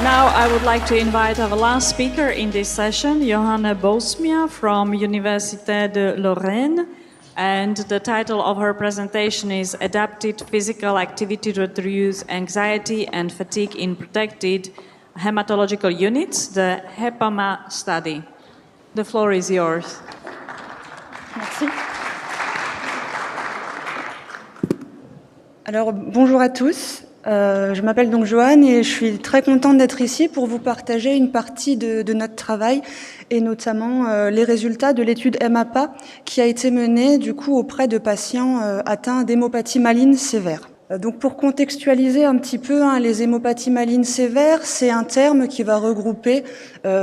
Now I would like to invite our last speaker in this session, Johanna Bosmia from Université de Lorraine. And the title of her presentation is Adapted Physical Activity to Reduce Anxiety and Fatigue in Protected Hematological Units, the HEPAMA study. The floor is yours. Merci. Alors, bonjour à tous. Je m'appelle donc Joanne et je suis très contente d'être ici pour vous partager une partie de notre travail et notamment les résultats de l'étude MAPA qui a été menée du coup auprès de patients atteints d'hémopathie maligne sévère. Donc pour contextualiser un petit peu, les hémopathies malignes sévères, c'est un terme qui va regrouper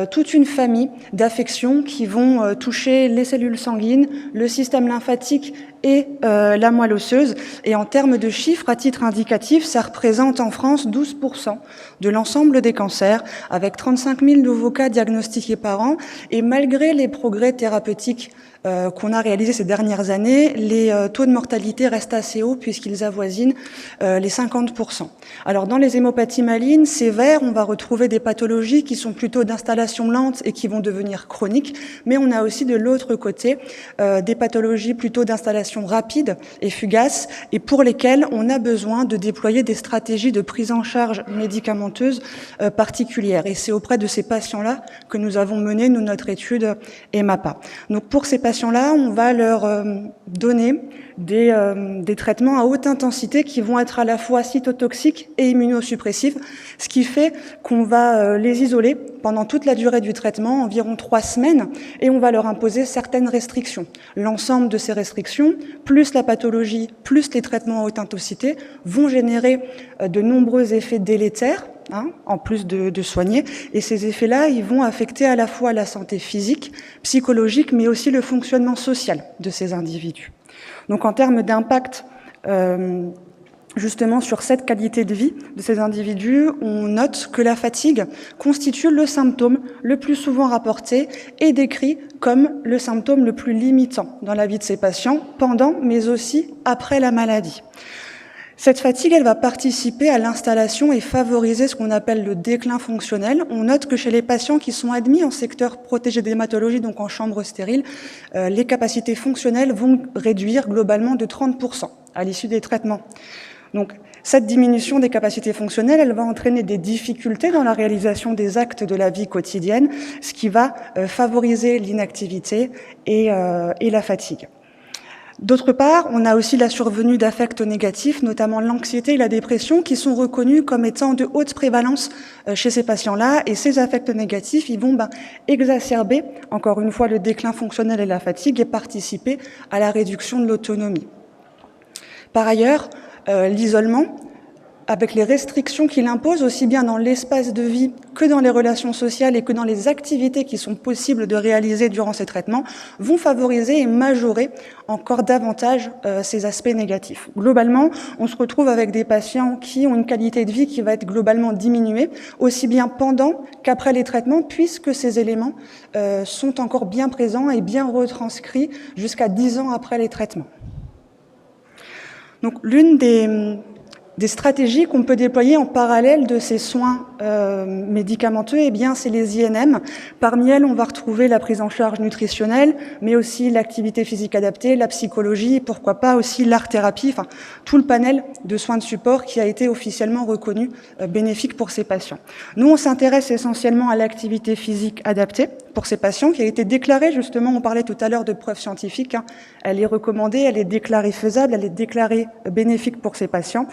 toute une famille d'affections qui vont toucher les cellules sanguines, le système lymphatique et la moelle osseuse. Et en termes de chiffres, à titre indicatif, ça représente en France 12% de l'ensemble des cancers, avec 35 000 nouveaux cas diagnostiqués par an. Et malgré les progrès thérapeutiques qu'on a réalisés ces dernières années, les taux de mortalité restent assez hauts puisqu'ils avoisinent les 50%. Alors dans les hémopathies malignes sévères, on va retrouver des pathologies qui sont plutôt d'installation lente et qui vont devenir chroniques, mais on a aussi de l'autre côté des pathologies plutôt d'installation rapide et fugace et pour lesquelles on a besoin de déployer des stratégies de prise en charge médicamenteuse particulières. Et c'est auprès de ces patients-là que nous avons mené notre étude EMAPA. Donc pour ces patients-là, on va leur donner des traitements à haute intensité qui vont être à la fois cytotoxiques et immunosuppressifs, ce qui fait qu'on va les isoler pendant toute la durée du traitement, environ 3 semaines, et on va leur imposer certaines restrictions. L'ensemble de ces restrictions, plus la pathologie, plus les traitements à haute intensité, vont générer de nombreux effets délétères, en plus de soigner. Et ces effets-là, ils vont affecter à la fois la santé physique, psychologique, mais aussi le fonctionnement social de ces individus. Donc en termes d'impact, justement sur cette qualité de vie de ces individus, on note que la fatigue constitue le symptôme le plus souvent rapporté et décrit comme le symptôme le plus limitant dans la vie de ces patients, pendant mais aussi après la maladie. Cette fatigue, elle va participer à l'installation et favoriser ce qu'on appelle le déclin fonctionnel. On note que chez les patients qui sont admis en secteur protégé d'hématologie, donc en chambre stérile, les capacités fonctionnelles vont réduire globalement de 30% à l'issue des traitements. Donc, cette diminution des capacités fonctionnelles, elle va entraîner des difficultés dans la réalisation des actes de la vie quotidienne, ce qui va favoriser l'inactivité et la fatigue. D'autre part, on a aussi la survenue d'affects négatifs, notamment l'anxiété et la dépression, qui sont reconnus comme étant de haute prévalence chez ces patients-là. Et ces affects négatifs, ils vont exacerber, encore une fois, le déclin fonctionnel et la fatigue et participer à la réduction de l'autonomie. Par ailleurs, l'isolement, avec les restrictions qu'il impose, aussi bien dans l'espace de vie que dans les relations sociales et que dans les activités qui sont possibles de réaliser durant ces traitements, vont favoriser et majorer encore davantage ces aspects négatifs. Globalement, on se retrouve avec des patients qui ont une qualité de vie qui va être globalement diminuée, aussi bien pendant qu'après les traitements, puisque ces éléments sont encore bien présents et bien retranscrits jusqu'à 10 ans après les traitements. Donc, l'une des stratégies qu'on peut déployer en parallèle de ces soins médicamenteux, eh bien, c'est les INM. Parmi elles, on va retrouver la prise en charge nutritionnelle, mais aussi l'activité physique adaptée, la psychologie, et pourquoi pas aussi l'art-thérapie, enfin, tout le panel de soins de support qui a été officiellement reconnu bénéfique pour ces patients. Nous, on s'intéresse essentiellement à l'activité physique adaptée pour ces patients qui a été déclarée, justement, on parlait tout à l'heure de preuves scientifiques, elle est recommandée, elle est déclarée faisable, elle est déclarée bénéfique pour ces patients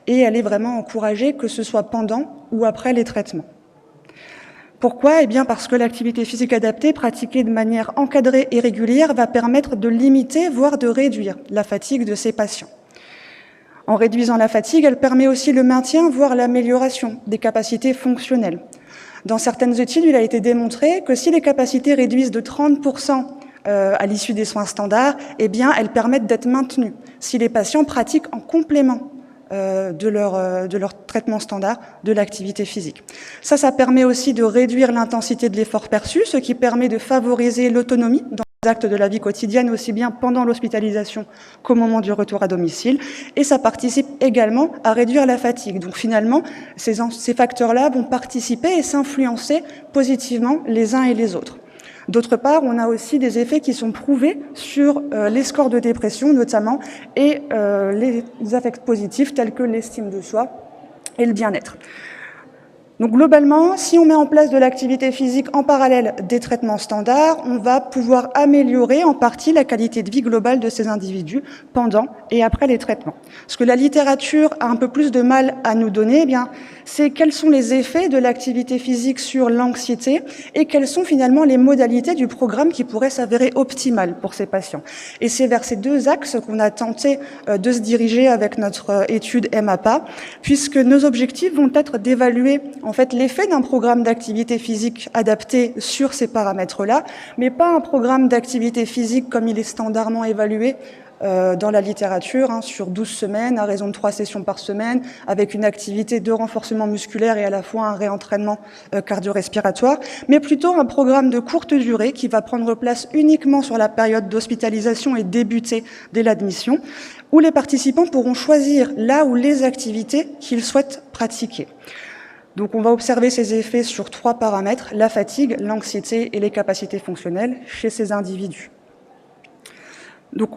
et elle est vraiment encouragée, que ce soit pendant ou après les traitements. Pourquoi ? Eh bien parce que l'activité physique adaptée, pratiquée de manière encadrée et régulière, va permettre de limiter, voire de réduire la fatigue de ces patients. En réduisant la fatigue, elle permet aussi le maintien, voire l'amélioration des capacités fonctionnelles. Dans certaines études, il a été démontré que si les capacités réduisent de 30% à l'issue des soins standards, eh bien, elles permettent d'être maintenues si les patients pratiquent en complément de leur traitement standard de l'activité physique. Ça permet aussi de réduire l'intensité de l'effort perçu, ce qui permet de favoriser l'autonomie dans actes de la vie quotidienne, aussi bien pendant l'hospitalisation qu'au moment du retour à domicile. Et ça participe également à réduire la fatigue. Donc finalement, ces facteurs-là vont participer et s'influencer positivement les uns et les autres. D'autre part, on a aussi des effets qui sont prouvés sur les scores de dépression notamment et les affects positifs tels que l'estime de soi et le bien-être. Donc globalement, si on met en place de l'activité physique en parallèle des traitements standards, on va pouvoir améliorer en partie la qualité de vie globale de ces individus pendant et après les traitements. Ce que la littérature a un peu plus de mal à nous donner, eh bien, c'est quels sont les effets de l'activité physique sur l'anxiété et quelles sont finalement les modalités du programme qui pourraient s'avérer optimales pour ces patients. Et c'est vers ces deux axes qu'on a tenté de se diriger avec notre étude MAPA, puisque nos objectifs vont être d'évaluer en fait l'effet d'un programme d'activité physique adapté sur ces paramètres-là, mais pas un programme d'activité physique comme il est standardement évalué dans la littérature, sur 12 semaines, à raison de 3 sessions par semaine, avec une activité de renforcement musculaire et à la fois un réentraînement cardio-respiratoire, mais plutôt un programme de courte durée qui va prendre place uniquement sur la période d'hospitalisation et débuter dès l'admission, où les participants pourront choisir là où les activités qu'ils souhaitent pratiquer. Donc on va observer ces effets sur 3 paramètres, la fatigue, l'anxiété et les capacités fonctionnelles chez ces individus. Donc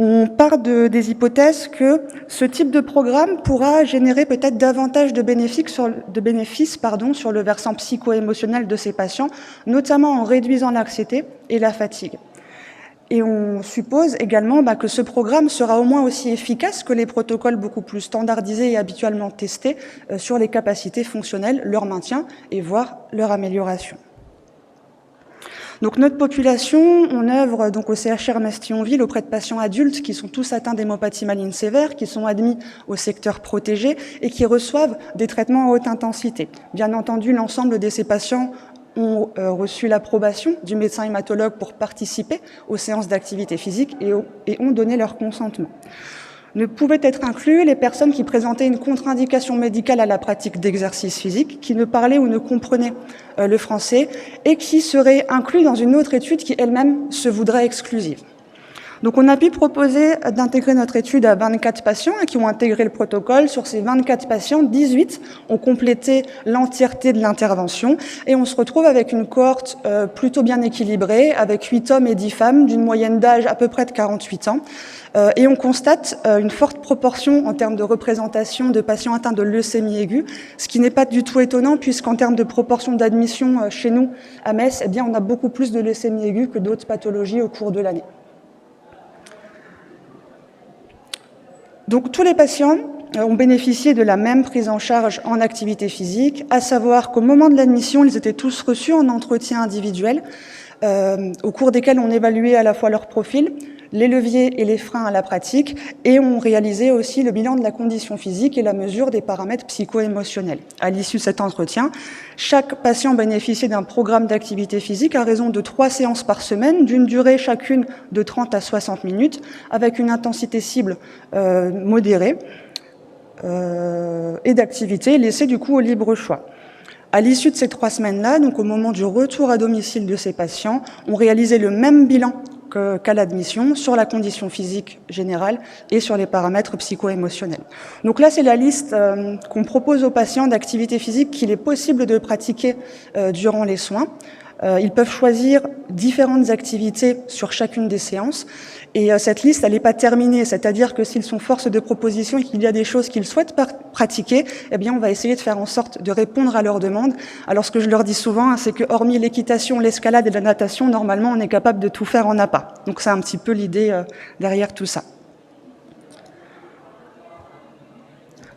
on part des hypothèses que ce type de programme pourra générer peut-être davantage de bénéfices sur le versant psycho-émotionnel de ces patients, notamment en réduisant l'anxiété et la fatigue. Et on suppose également que ce programme sera au moins aussi efficace que les protocoles beaucoup plus standardisés et habituellement testés sur les capacités fonctionnelles, leur maintien et voire leur amélioration. Donc notre population, on œuvre donc au CHR Metz-Thionville auprès de patients adultes qui sont tous atteints d'hémopathie maligne sévère, qui sont admis au secteur protégé et qui reçoivent des traitements à haute intensité. Bien entendu, l'ensemble de ces patients ont reçu l'approbation du médecin hématologue pour participer aux séances d'activité physique et ont donné leur consentement. Ne pouvaient être inclus les personnes qui présentaient une contre-indication médicale à la pratique d'exercice physique, qui ne parlaient ou ne comprenaient le français et qui seraient inclus dans une autre étude qui elle-même se voudrait exclusive. Donc on a pu proposer d'intégrer notre étude à 24 patients qui ont intégré le protocole. Sur ces 24 patients, 18 ont complété l'entièreté de l'intervention et on se retrouve avec une cohorte plutôt bien équilibrée, avec 8 hommes et 10 femmes d'une moyenne d'âge à peu près de 48 ans. Et on constate une forte proportion en termes de représentation de patients atteints de leucémie aiguë, ce qui n'est pas du tout étonnant puisqu'en termes de proportion d'admission chez nous à Metz, eh bien, on a beaucoup plus de leucémie aiguë que d'autres pathologies au cours de l'année. Donc tous les patients ont bénéficié de la même prise en charge en activité physique, à savoir qu'au moment de l'admission, ils étaient tous reçus en entretien individuel, au cours desquels on évaluait à la fois leur profil, les leviers et les freins à la pratique, et on réalisait aussi le bilan de la condition physique et la mesure des paramètres psycho-émotionnels. À l'issue de cet entretien, chaque patient bénéficiait d'un programme d'activité physique à raison de 3 séances par semaine, d'une durée chacune de 30 à 60 minutes, avec une intensité cible modérée et d'activité laissée du coup au libre choix. À l'issue de ces 3 semaines-là, donc au moment du retour à domicile de ces patients, on réalisait le même bilan qu'à l'admission sur la condition physique générale et sur les paramètres psycho-émotionnels. Donc là, c'est la liste qu'on propose aux patients d'activités physiques qu'il est possible de pratiquer durant les soins. Ils peuvent choisir différentes activités sur chacune des séances. Et cette liste, elle n'est pas terminée, c'est-à-dire que s'ils sont force de proposition et qu'il y a des choses qu'ils souhaitent pratiquer, eh bien, on va essayer de faire en sorte de répondre à leurs demandes. Alors, ce que je leur dis souvent, c'est que hormis l'équitation, l'escalade et la natation, normalement, on est capable de tout faire en APA. Donc, c'est un petit peu l'idée derrière tout ça.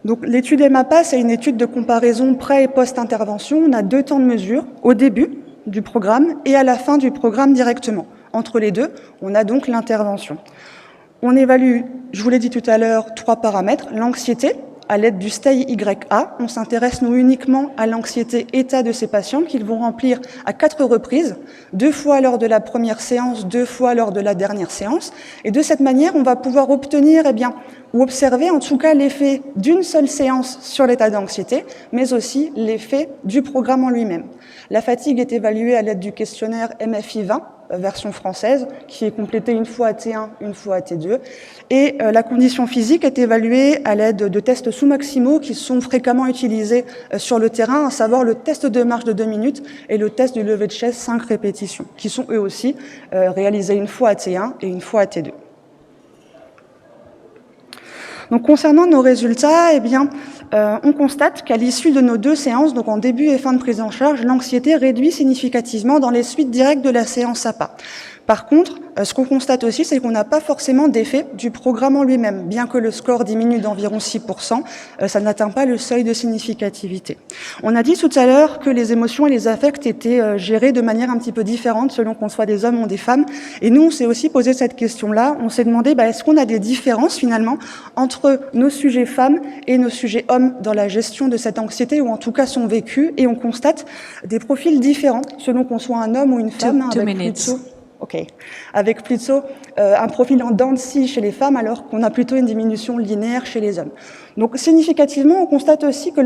Donc, l'étude MAPA, c'est une étude de comparaison pré- et post-intervention. On a 2 temps de mesure, au début du programme et à la fin du programme directement. Entre les deux, on a donc l'intervention. On évalue, je vous l'ai dit tout à l'heure, 3 paramètres. L'anxiété, à l'aide du STEI YA. On s'intéresse, nous, uniquement à l'anxiété état de ces patients qu'ils vont remplir à 4 reprises, 2 fois lors de la première séance, 2 fois lors de la dernière séance. Et de cette manière, on va pouvoir obtenir, ou observer en tout cas l'effet d'une seule séance sur l'état d'anxiété, mais aussi l'effet du programme en lui-même. La fatigue est évaluée à l'aide du questionnaire MFI 20, version française, qui est complétée une fois à T1, une fois à T2. Et la condition physique est évaluée à l'aide de tests sous-maximaux qui sont fréquemment utilisés sur le terrain, à savoir le test de marche de 2 minutes et le test du lever de chaise 5 répétitions, qui sont eux aussi réalisés une fois à T1 et une fois à T2. Donc, concernant nos résultats, eh bien, on constate qu'à l'issue de nos 2 séances, donc en début et fin de prise en charge, l'anxiété réduit significativement dans les suites directes de la séance APA. Par contre, ce qu'on constate aussi, c'est qu'on n'a pas forcément d'effet du programme en lui-même. Bien que le score diminue d'environ 6%, ça n'atteint pas le seuil de significativité. On a dit tout à l'heure que les émotions et les affects étaient gérés de manière un petit peu différente selon qu'on soit des hommes ou des femmes. Et nous, on s'est aussi posé cette question-là. On s'est demandé, est-ce qu'on a des différences finalement entre nos sujets femmes et nos sujets hommes dans la gestion de cette anxiété, ou en tout cas son vécu. Et on constate des profils différents selon qu'on soit un homme ou une femme. Avec plutôt un profil en dents de scie chez les femmes, alors qu'on a plutôt une diminution linéaire chez les hommes. Donc, significativement, on constate aussi que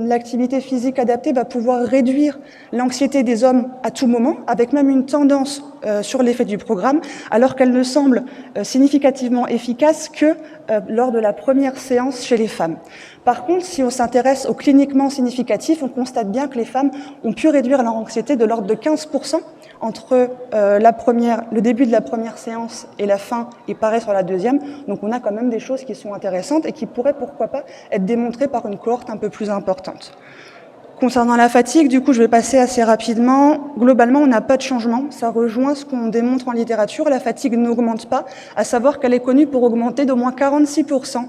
l'activité physique adaptée va pouvoir réduire l'anxiété des hommes à tout moment, avec même une tendance sur l'effet du programme, alors qu'elle ne semble significativement efficace que lors de la première séance chez les femmes. Par contre, si on s'intéresse au cliniquement significatif, on constate bien que les femmes ont pu réduire leur anxiété de l'ordre de 15% entre le début de la première séance et la fin, et pareil sur la deuxième. Donc on a quand même des choses qui sont intéressantes et qui pourraient, pourquoi pas, être démontrées par une cohorte un peu plus importante. Concernant la fatigue, du coup, je vais passer assez rapidement. Globalement, on n'a pas de changement. Ça rejoint ce qu'on démontre en littérature. La fatigue n'augmente pas, à savoir qu'elle est connue pour augmenter d'au moins 46%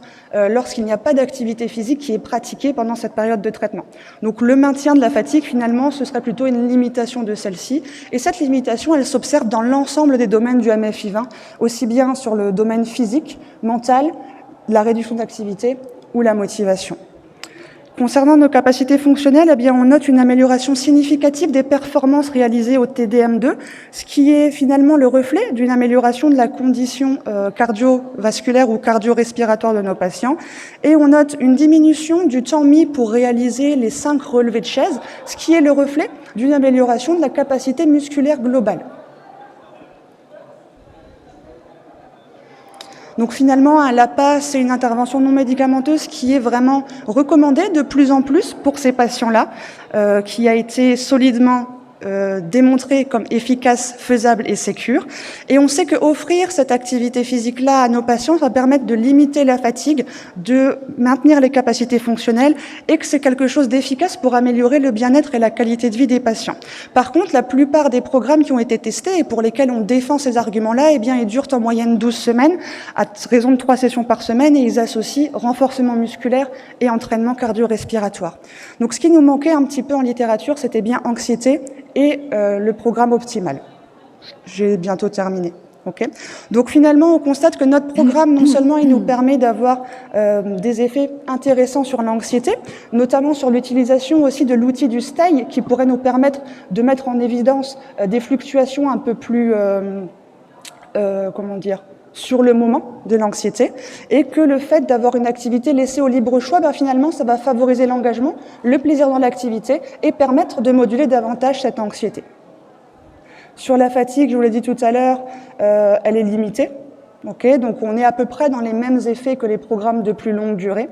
lorsqu'il n'y a pas d'activité physique qui est pratiquée pendant cette période de traitement. Donc, le maintien de la fatigue, finalement, ce serait plutôt une limitation de celle-ci. Et cette limitation, elle s'observe dans l'ensemble des domaines du MFI20, aussi bien sur le domaine physique, mental, la réduction d'activité ou la motivation. Concernant nos capacités fonctionnelles, eh bien, on note une amélioration significative des performances réalisées au TDM2, ce qui est finalement le reflet d'une amélioration de la condition cardiovasculaire ou cardio-respiratoire de nos patients. Et on note une diminution du temps mis pour réaliser les 5 relevés de chaise, ce qui est le reflet d'une amélioration de la capacité musculaire globale. Donc finalement, l'APA, c'est une intervention non médicamenteuse qui est vraiment recommandée de plus en plus pour ces patients-là, qui a été solidement démontrée comme efficace, faisable et sécure. Et on sait qu'offrir cette activité physique-là à nos patients va permettre de limiter la fatigue, de maintenir les capacités fonctionnelles et que c'est quelque chose d'efficace pour améliorer le bien-être et la qualité de vie des patients. Par contre, la plupart des programmes qui ont été testés et pour lesquels on défend ces arguments-là, eh bien, ils durent en moyenne 12 semaines, à raison de 3 sessions par semaine, et ils associent renforcement musculaire et entraînement cardio-respiratoire. Donc, ce qui nous manquait un petit peu en littérature, c'était bien anxiété et le programme optimal. J'ai bientôt terminé. Okay. Donc finalement, on constate que notre programme, non seulement il nous permet d'avoir des effets intéressants sur l'anxiété, notamment sur l'utilisation aussi de l'outil du STEI, qui pourrait nous permettre de mettre en évidence des fluctuations un peu plus, sur le moment de l'anxiété, et que le fait d'avoir une activité laissée au libre choix, finalement, ça va favoriser l'engagement, le plaisir dans l'activité et permettre de moduler davantage cette anxiété. Sur la fatigue, je vous l'ai dit tout à l'heure, elle est limitée. Okay, donc on est à peu près dans les mêmes effets que les programmes de plus longue durée.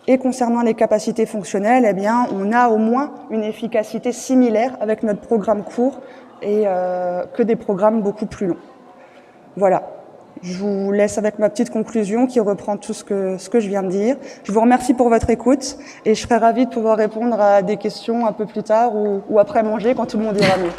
Et concernant les capacités fonctionnelles, eh bien, on a au moins une efficacité similaire avec notre programme court et que des programmes beaucoup plus longs. Voilà. Je vous laisse avec ma petite conclusion qui reprend tout ce que je viens de dire. Je vous remercie pour votre écoute et je serai ravie de pouvoir répondre à des questions un peu plus tard ou après manger quand tout le monde ira mieux.